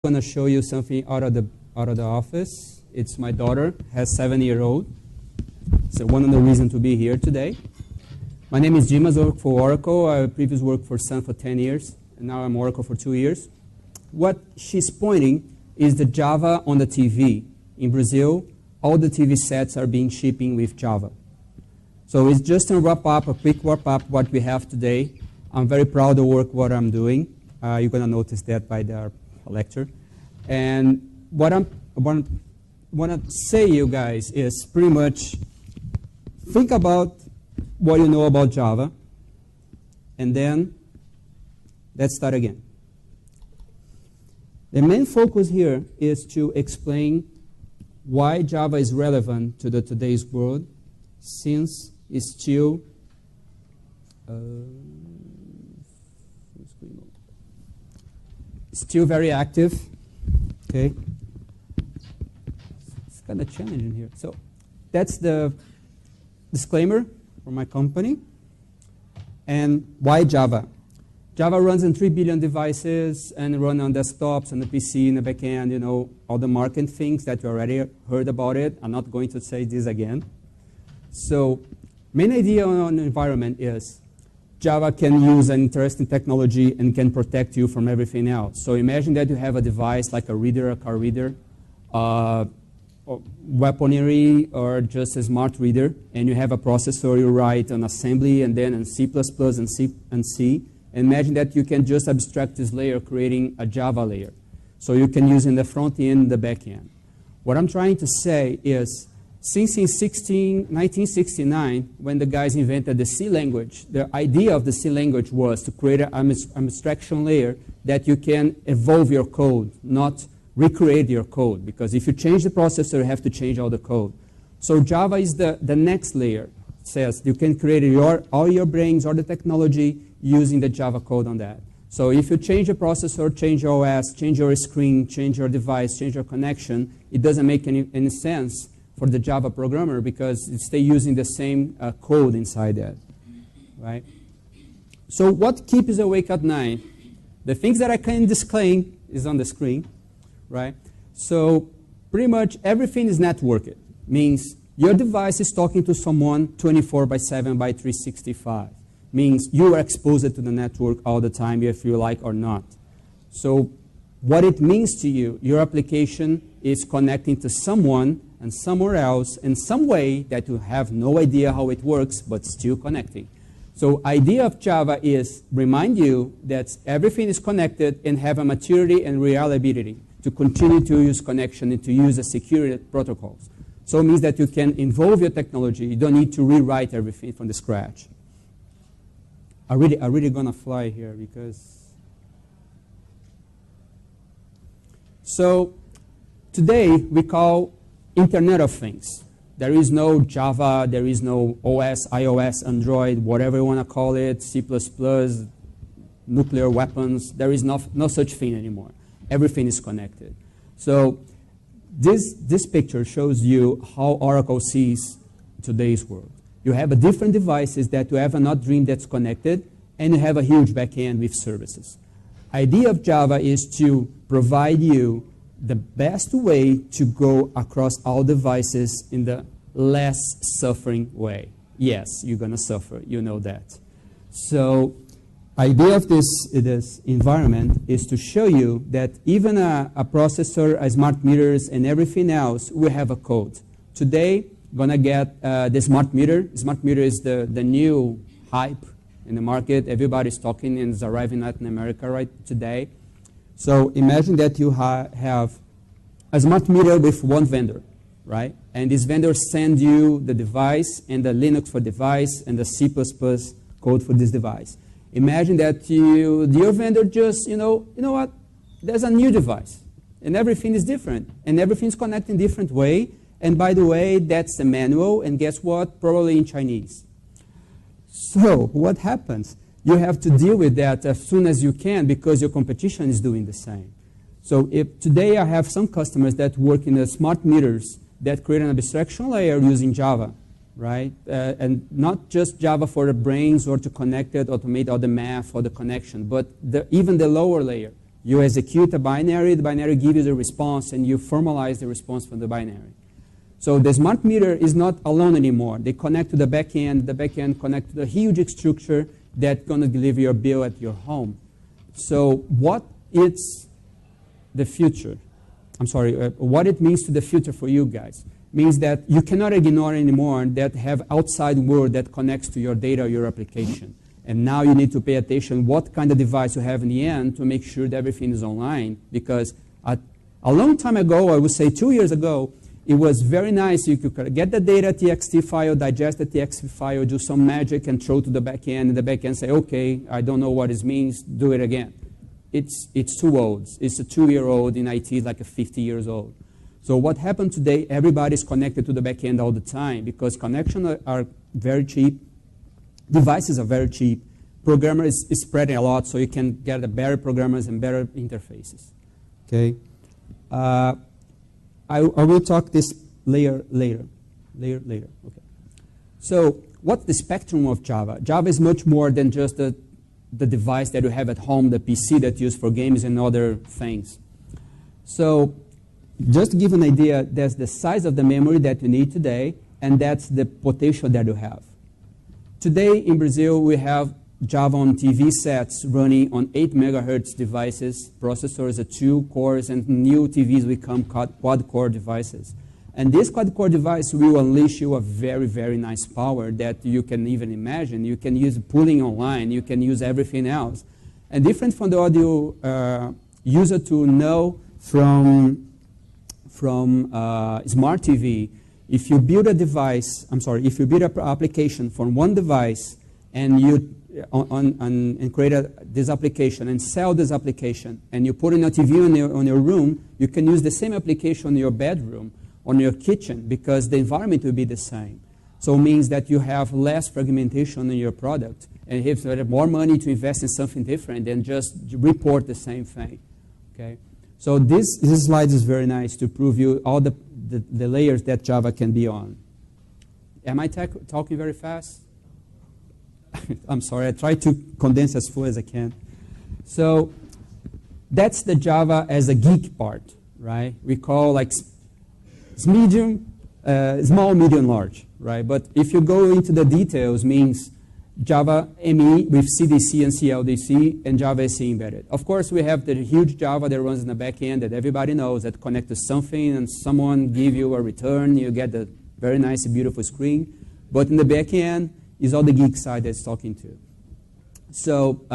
I'm going to show you something out of the office. It's my daughter, has 7-year-old. So one of the reasons to be here today. My name is Dimas. I work for Oracle. I previously worked for Sun for 10 years, and now I'm Oracle for 2 years. What she's pointing is the Java on the TV. In Brazil, all the TV sets are being shipping with Java. So it's just a quick wrap up what we have today. I'm very proud of the work what I'm doing. You're going to notice that by the lecture. And what I want to say you guys is pretty much think about what you know about Java, and then let's start again. The main focus here is to explain why Java is relevant to today's world, since it's still very active. Okay, it's kind of challenging here. So that's the disclaimer for my company. And why Java? Java runs on 3 billion devices and run on desktops and the PC in the backend, you know, all the market things that you already heard about it. I'm not going to say this again. So main idea on the environment is Java can use an interesting technology and can protect you from everything else. So imagine that you have a device like a reader, a car reader, or weaponry, or just a smart reader, and you have a processor you write on assembly and then in C++ and C. Imagine that you can just abstract this layer, creating a Java layer. So you can use in the front end, the back end. What I'm trying to say is, since in 1969, when the guys invented the C language, the idea of the C language was to create an abstraction layer that you can evolve your code, not recreate your code. Because if you change the processor, you have to change all the code. So Java is the next layer. It says you can create all your brains, all the technology, using the Java code on that. So if you change the processor, change your OS, change your screen, change your device, change your connection, it doesn't make any sense for the Java programmer, because it's still using the same code inside that, right? So what keeps us awake at night? The things that I can disclaim is on the screen, right? So pretty much everything is networked. Means your device is talking to someone 24/7 by 365. Means you are exposed to the network all the time, if you like or not. So what it means to you, your application is connecting to someone and somewhere else in some way that you have no idea how it works, but still connecting. So idea of Java is remind you that everything is connected and have a maturity and reliability to continue to use connection and to use the security protocols. So it means that you can involve your technology. You don't need to rewrite everything from the scratch. I'm really gonna fly here because. So today we call Internet of Things. There is no Java, there is no OS, iOS, Android, whatever you want to call it, C++, nuclear weapons. There is no such thing anymore. Everything is connected. So this picture shows you how Oracle sees today's world. You have different devices that you have not dreamed that's connected, and you have a huge backend with services. Idea of Java is to provide you the best way to go across all devices in the less suffering way. Yes, you're going to suffer. You know that. So idea of this environment is to show you that even a processor, a smart meters, and everything else, we have a code. Today, going to get the smart meter. Smart meter is the new hype in the market. Everybody's talking and is arriving in Latin America right today. So imagine that you have a smart meter with one vendor, right? And this vendor sends you the device and the Linux for device and the C++ code for this device. Imagine that your vendor just, you know what? There's a new device, and everything is different, and everything's connected in a different way. And by the way, that's the manual, and guess what? Probably in Chinese. So what happens? You have to deal with that as soon as you can, because your competition is doing the same. So if today I have some customers that work in the smart meters that create an abstraction layer using Java, right? And not just Java for the brains or to connect it, automate all the math or the connection, but even the lower layer You execute a binary, the binary gives you the response, and you formalize the response from the binary. So the smart meter is not alone anymore. They connect to the back end connects to the huge structure that's going to deliver your bill at your home. So what is the future? I'm sorry, what it means to the future for you guys means that you cannot ignore anymore that have outside world that connects to your data or your application. And now you need to pay attention what kind of device you have in the end to make sure that everything is online. Because a long time ago, I would say 2 years ago, it was very nice. You could get the data TXT file, digest the TXT file, do some magic, and throw to the back end. And the back end say, OK, I don't know what it means. Do it again. It's too old. It's a 2-year-old in IT, like a 50 years old. So what happened today, everybody's connected to the back end all the time because connections are very cheap. Devices are very cheap. Programmers is spreading a lot, so you can get better programmers and better interfaces. Okay. I will talk this later. Okay. So what's the spectrum of Java? Java is much more than just the device that you have at home, the PC that's used for games and other things. So just to give an idea, that's the size of the memory that you need today, and that's the potential that you have. Today in Brazil, we have Java on TV sets running on 8 megahertz devices, processors at 2 cores, and new TVs become quad-core devices. And this quad-core device will unleash you a very, very nice power that you can even imagine. You can use pooling online. You can use everything else. And different from the audio user to know from smart TV, if you build a device, if you build an application from one device and you and create this application and sell this application and you put in a TV on your room, you can use the same application in your bedroom, on your kitchen, because the environment will be the same. So it means that you have less fragmentation in your product and you have more money to invest in something different than just report the same thing. Okay? So this slide is very nice to prove you all the layers that Java can be on. Am I talking very fast? I'm sorry, I try to condense as full as I can. So that's the Java as a geek part, right? We call like medium, small, medium, large, right? But if you go into the details, means Java ME with CDC and CLDC and Java SE embedded. Of course, we have the huge Java that runs in the back end that everybody knows that connects to something and someone give you a return. You get the very nice, beautiful screen. But in the back end is all the geek side that's talking to. So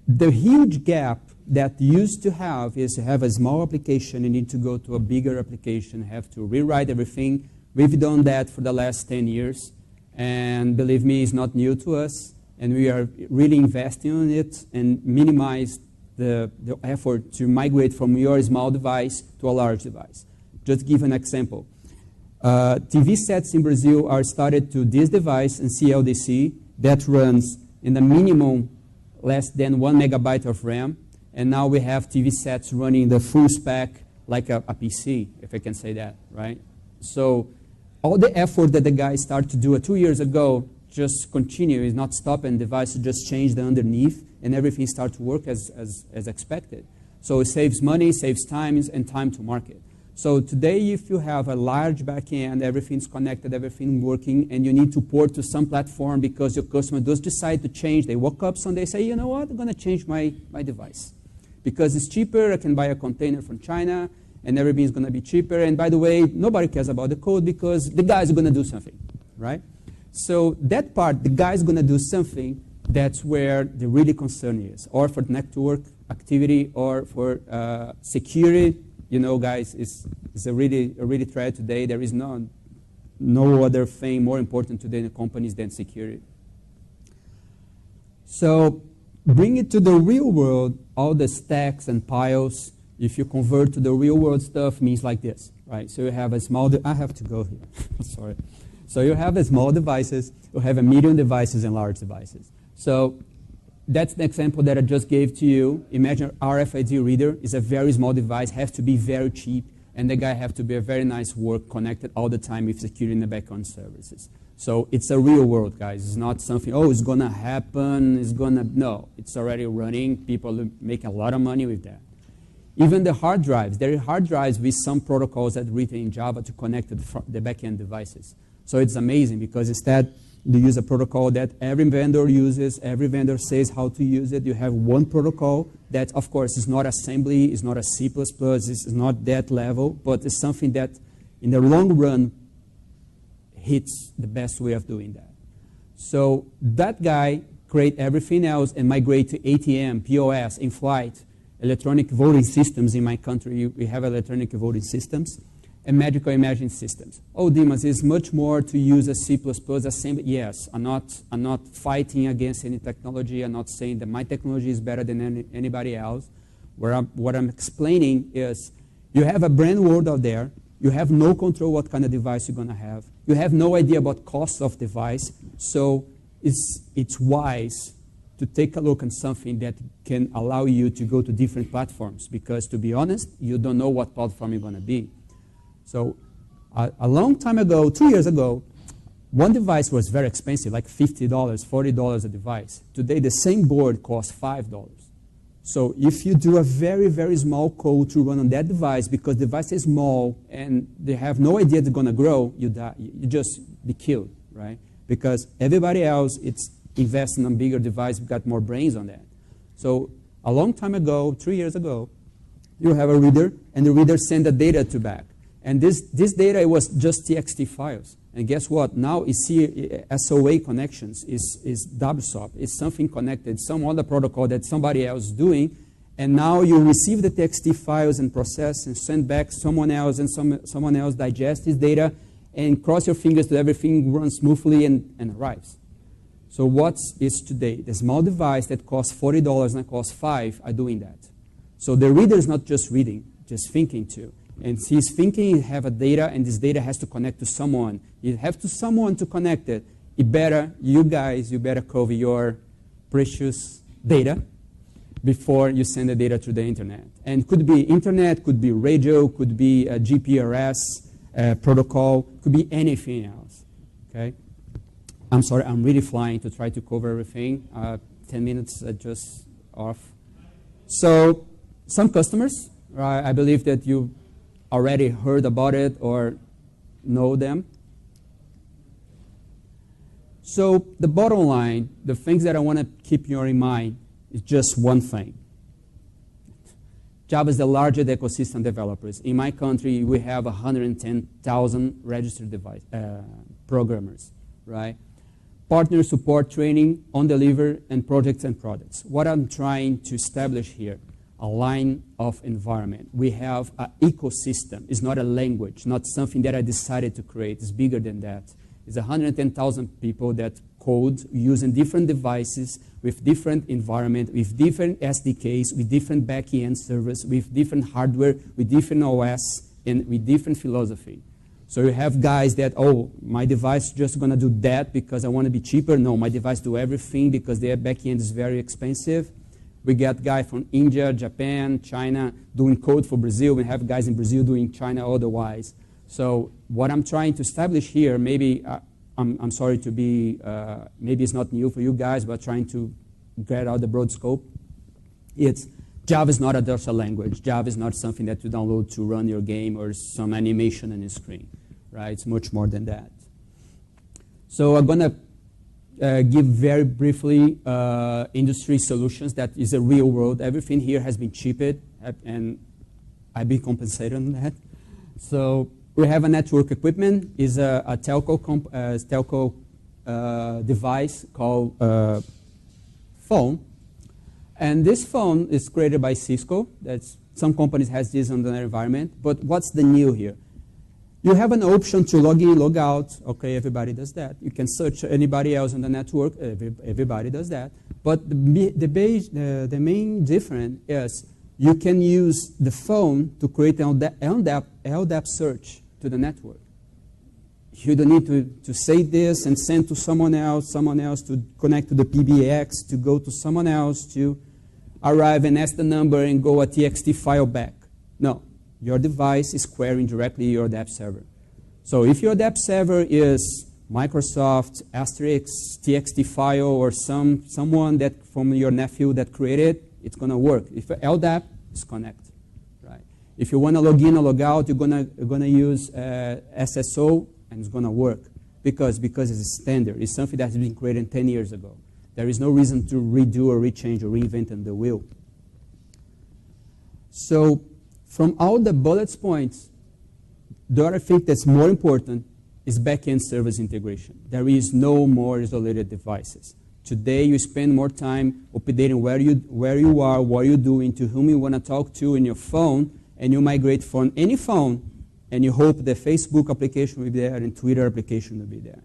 the huge gap that used to have is to have a small application. You need to go to a bigger application, have to rewrite everything. We've done that for the last 10 years. And believe me, it's not new to us. And we are really investing on it and minimize the effort to migrate from your small device to a large device. Just give an example. TV sets in Brazil are started to this device and CLDC that runs in the minimum less than 1 megabyte of RAM. And now we have TV sets running the full spec like a PC, if I can say that, right? So all the effort that the guys started to do 2 years ago just continue, is not stopping. Device just change the underneath, and everything starts to work as expected. So it saves money, saves time, and time to market. So today, if you have a large backend, everything's connected, everything working, and you need to port to some platform because your customer does decide to change. They woke up Sunday, say, you know what, I'm going to change my device. Because it's cheaper, I can buy a container from China, and everything's going to be cheaper. And by the way, nobody cares about the code because the guys are going to do something, right? So that part, the guy's going to do something, that's where the really concern is. Or for network activity, or for security. You know, guys, it's a really threat today. There is no other thing more important today in the companies than security. So bring it to the real world, all the stacks and piles. If you convert to the real world stuff, means like this, right? So you have a small, I have to go here, sorry. So you have a small devices, you have a medium devices and large devices. So that's the example that I just gave to you. Imagine RFID reader is a very small device, has to be very cheap, and the guy has to be a very nice work connected all the time with security in the backend services. So it's a real world, guys. It's not something, oh, it's going to happen, no, it's already running. People make a lot of money with that. Even the hard drives, there are hard drives with some protocols that are written in Java to connect to the back-end devices. So it's amazing because instead you use a protocol that every vendor uses, every vendor says how to use it. You have one protocol that, of course, is not assembly, is not a C++, it's not that level, but it's something that in the long run hits the best way of doing that. So that guy create everything else and migrate to ATM, POS, in-flight, electronic voting systems. In my country, we have electronic voting systems, and medical imaging systems. Oh, Dimas, it's much more to use a C++ assembly. Yes, I'm not fighting against any technology. I'm not saying that my technology is better than anybody else. What I'm explaining is you have a brand world out there. You have no control what kind of device you're going to have. You have no idea about cost of device. So it's wise to take a look at something that can allow you to go to different platforms. Because to be honest, you don't know what platform you're going to be. So a long time ago, 2 years ago, one device was very expensive, like $50, $40 a device. Today, the same board costs $5. So if you do a very, very small code to run on that device, because the device is small and they have no idea it's going to grow, you die. You just be killed, right? Because everybody else, it's investing on bigger device, got more brains on that. So a long time ago, 3 years ago, you have a reader, and the reader send the data to back. And this data, it was just TXT files. And guess what? Now you see SOA connections is WSOP. It's something connected, some other protocol that somebody else is doing. And now you receive the TXT files and process and send back someone else, and someone else digests this data and cross your fingers that everything runs smoothly and arrives. So what is today? The small device that costs $40 and costs $5 are doing that. So the reader is not just reading, just thinking too. And he's thinking you have a data, and this data has to connect to someone. You have to someone to connect it. You better cover your precious data before you send the data to the internet. And could be internet, could be radio, could be a GPRS protocol, could be anything else. Okay? I'm sorry, I'm really flying to try to cover everything. 10 minutes just off. So some customers, right, I believe that you already heard about it or know them. So the bottom line, the things that I want to keep you in mind is just one thing. Java is the largest ecosystem developers. In my country, we have 110,000 registered programmers, right? Partner support training, on-deliver, and projects and products. What I'm trying to establish here, a line of environment. We have an ecosystem. It's not a language, not something that I decided to create. It's bigger than that. It's 110,000 people that code using different devices with different environment, with different SDKs, with different back-end servers, with different hardware, with different OS, and with different philosophy. So you have guys that, oh, my device is just going to do that because I want to be cheaper. No, my device do everything because their back-end is very expensive. We get guys from India, Japan, China doing code for Brazil. We have guys in Brazil doing China otherwise. So what I'm trying to establish here, maybe I'm sorry to be, maybe it's not new for you guys, but trying to get out the broad scope. It's Java is not a Delta language. Java is not something that you download to run your game or some animation on your screen, right? It's much more than that. So I'm going to give very briefly industry solutions that is a real world. Everything here has been shipped, and I've been compensated on that. So we have a network equipment, is a telco device called phone. And this phone is created by Cisco. Some companies has this on their environment. But what's the new here? You have an option to log in, log out. Okay, everybody does that. You can search anybody else on the network. Everybody does that. But the main difference is you can use the phone to create an LDAP search to the network. You don't need to say this and send to someone else to connect to the PBX, to go to someone else, to arrive and ask the number and go a TXT file back. No. Your device is querying directly your dApp server. So if your dApp server is Microsoft asterisk txt file or someone that from your nephew that created, it's going to work. If LDAP, it's connect. Right? If you want to log in or log out, you're gonna use SSO, and it's going to work. Because it's a standard. It's something that's been created 10 years ago. There is no reason to redo or rechange or reinvent the wheel. So from all the bullet points, the other thing that's more important is back-end service integration. There is no more isolated devices. Today, you spend more time updating where you are, what you're doing, to whom you want to talk to in your phone, and you migrate from any phone, and you hope the Facebook application will be there and Twitter application will be there.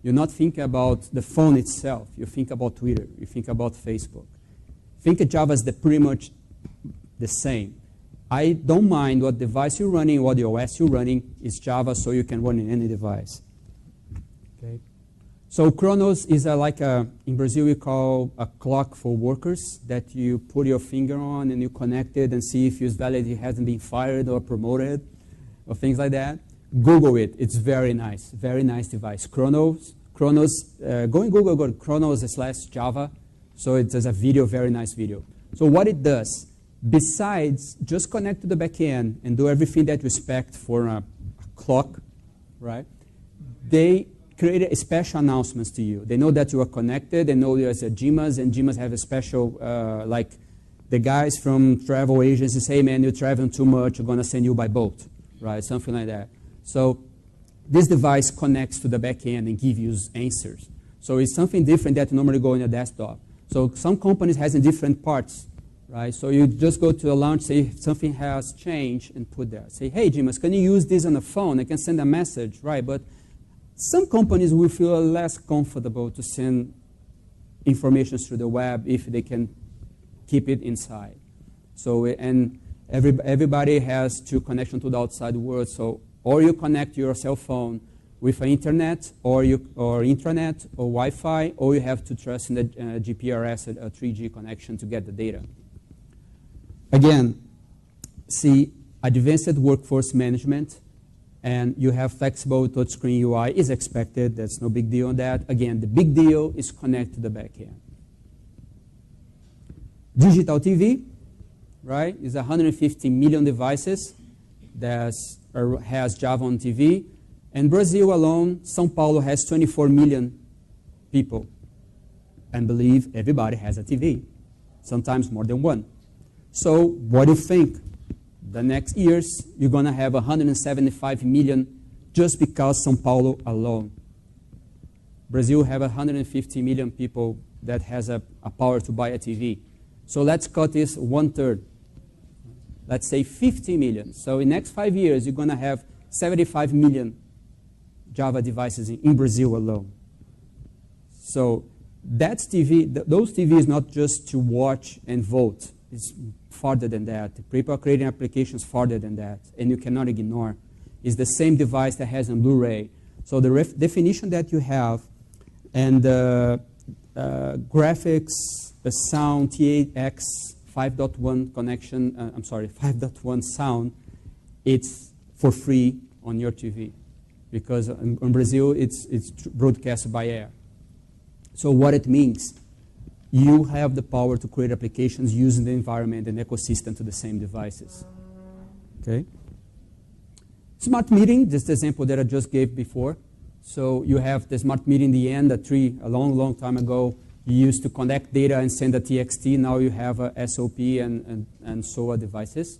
You not think about the phone itself. You think about Twitter. You think about Facebook. Think of Java as pretty much the same. I don't mind what device you're running, what the OS you're running, is Java, so you can run in any device. Okay. So Chronos is in Brazil we call a clock for workers that you put your finger on and you connect it and see if it's valid, it hasn't been fired or promoted or things like that. Google it. It's very nice device. Chronos, go in Google, go to Chronos/Java. So it's a video, very nice video. So what it does, besides just connect to the back end and do everything that you expect for a clock, right? They create special announcements to you. They know that you are connected. They know there's a Dimas, and Dimas have a special, like the guys from travel agencies say, man, you're traveling too much, we're going to send you by boat, right? Something like that. So this device connects to the back end and gives you answers. So it's something different that you normally go on your desktop. So some companies has in different parts. Right? So you just go to a launch, say if something has changed, and put there. Say, hey, Dimas, can you use this on the phone? I can send a message, right? But some companies will feel less comfortable to send information through the web if they can keep it inside. So, and everybody has to connection to the outside world. So, or you connect your cell phone with an internet, or intranet, or Wi-Fi, or you have to trust in the GPRS, a 3G connection to get the data. Again, see, advanced workforce management, and you have flexible touchscreen UI is expected. There's no big deal on that. Again, the big deal is connect to the back end. Digital TV, right, is 150 million devices that has Java on TV. And Brazil alone, São Paulo has 24 million people. And believe everybody has a TV, sometimes more than one. So what do you think? The next years, you're going to have 175 million just because São Paulo alone. Brazil have 150 million people that has a power to buy a TV. So let's cut this 1/3. Let's say 50 million. So in the next 5 years, you're going to have 75 million Java devices in Brazil alone. So that's TV. Those TV is not just to watch and vote. It's farther than that. People are creating applications farther than that, and you cannot ignore. It's the same device that has a Blu-ray. So the definition that you have, and graphics, the sound, TAX 5.1 connection, 5.1 sound, it's for free on your TV. Because in Brazil, it's broadcast by air. So what it means, you have the power to create applications using the environment and ecosystem to the same devices. Okay? Smart meeting, just the example that I just gave before. So you have the smart meeting in the end, a long time ago, you used to connect data and send a TXT. Now you have a SOP and SOA devices.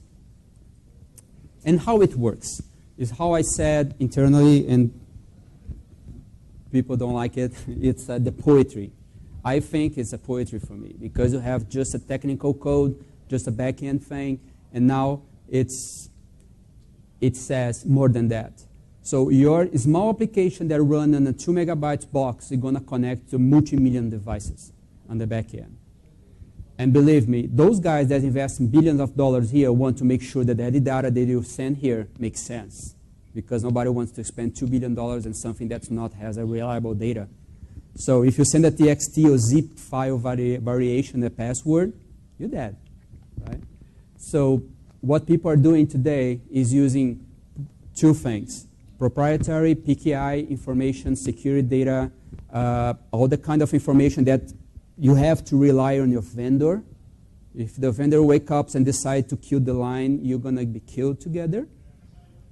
And how it works is how I said internally, and people don't like it, it's the poetry. I think it's a poetry for me because you have just a technical code, just a back-end thing, and now it says more than that. So your small application that run on a 2 megabytes box is going to connect to multi-million devices on the back end. And believe me, those guys that invest billions of dollars here want to make sure that any data that you send here makes sense, because nobody wants to spend $2 billion on something that's not has a reliable data. So if you send a TXT or zip file variation, a password, you're dead, right? So what people are doing today is using two things. proprietary PKI information, security data, all the kind of information that you have to rely on your vendor. If the vendor wakes up and decides to kill the line, you're going to be killed together.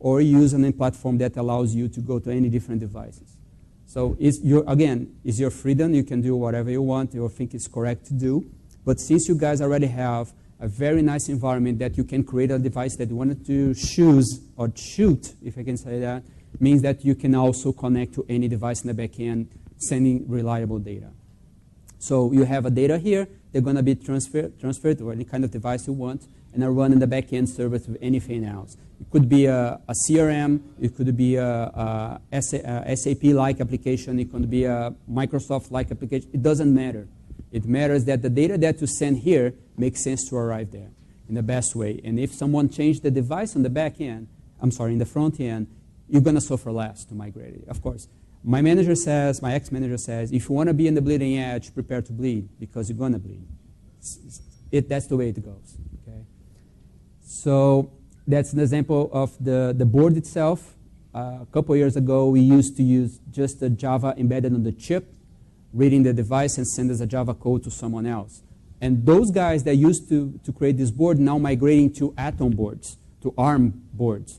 Or use a platform that allows you to go to any different devices. So it's your freedom. You can do whatever you want or think is correct to do. But since you guys already have a very nice environment that you can create a device that you wanted to choose or shoot, if I can say that, means that you can also connect to any device in the back end, sending reliable data. So you have a data here. They're going to be transferred to any kind of device you want, and are run in the back end service with anything else. It could be a CRM. It could be a SAP-like application. It could be a Microsoft-like application. It doesn't matter. It matters that the data that you send here makes sense to arrive there in the best way. And if someone changed the device on the back end, in the front end, you're going to suffer less to migrate it, of course. My ex-manager says, if you want to be in the bleeding edge, prepare to bleed, because you're going to bleed. That's the way it goes. Okay? So that's an example of the board itself. A couple years ago, we used to use just the Java embedded on the chip, reading the device and send as a Java code to someone else. And those guys that used to create this board now migrating to Atom boards, to ARM boards,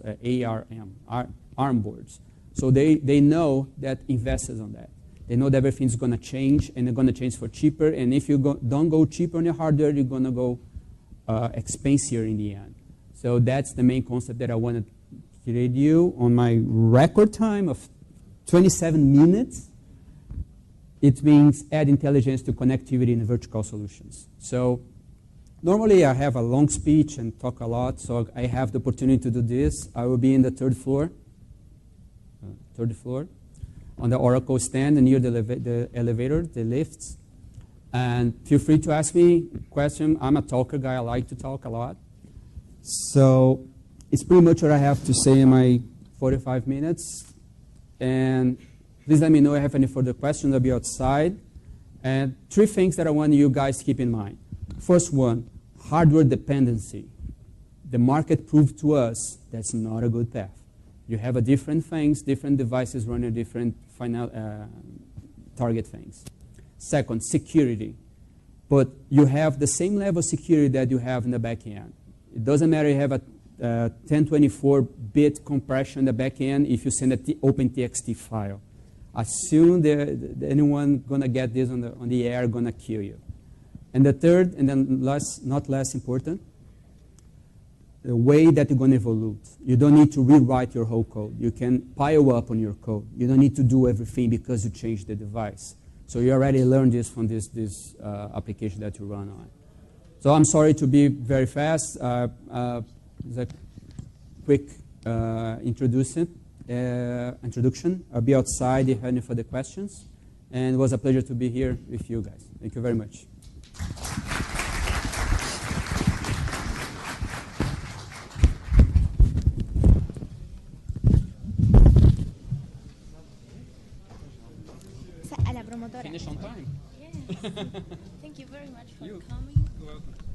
ARM boards. So they know that investors on that. They know that everything's going to change, and they're going to change for cheaper. And if you don't go cheaper on your hardware, you're going to go expensive in the end. So that's the main concept that I wanted to create you on my record time of 27 minutes. It means add intelligence to connectivity in vertical solutions. So normally I have a long speech and talk a lot, so I have the opportunity to do this. I will be in the third floor, on the Oracle stand near the elevator, the lifts. And feel free to ask me a question. I'm a talker guy. I like to talk a lot. So it's pretty much what I have to say in my 45 minutes. And please let me know if you have any further questions. I'll be outside. And 3 things that I want you guys to keep in mind. First one, hardware dependency. The market proved to us that's not a good path. You have different things, different devices running different final target things. Second, security. But you have the same level of security that you have in the back end. It doesn't matter if you have a 1024-bit compression in the back end if you send an OpenTXT file. As soon as anyone going to get this on the air, going to kill you. And the third, and then not less important, the way that you're going to evolve. You don't need to rewrite your whole code. You can pile up on your code. You don't need to do everything because you changed the device. So you already learned this from this application that you run on. So I'm sorry to be very fast. A quick introduction. I'll be outside if any further questions. And it was a pleasure to be here with you guys. Thank you very much. Finish on time. Yes. Thank you very much for coming. You're welcome.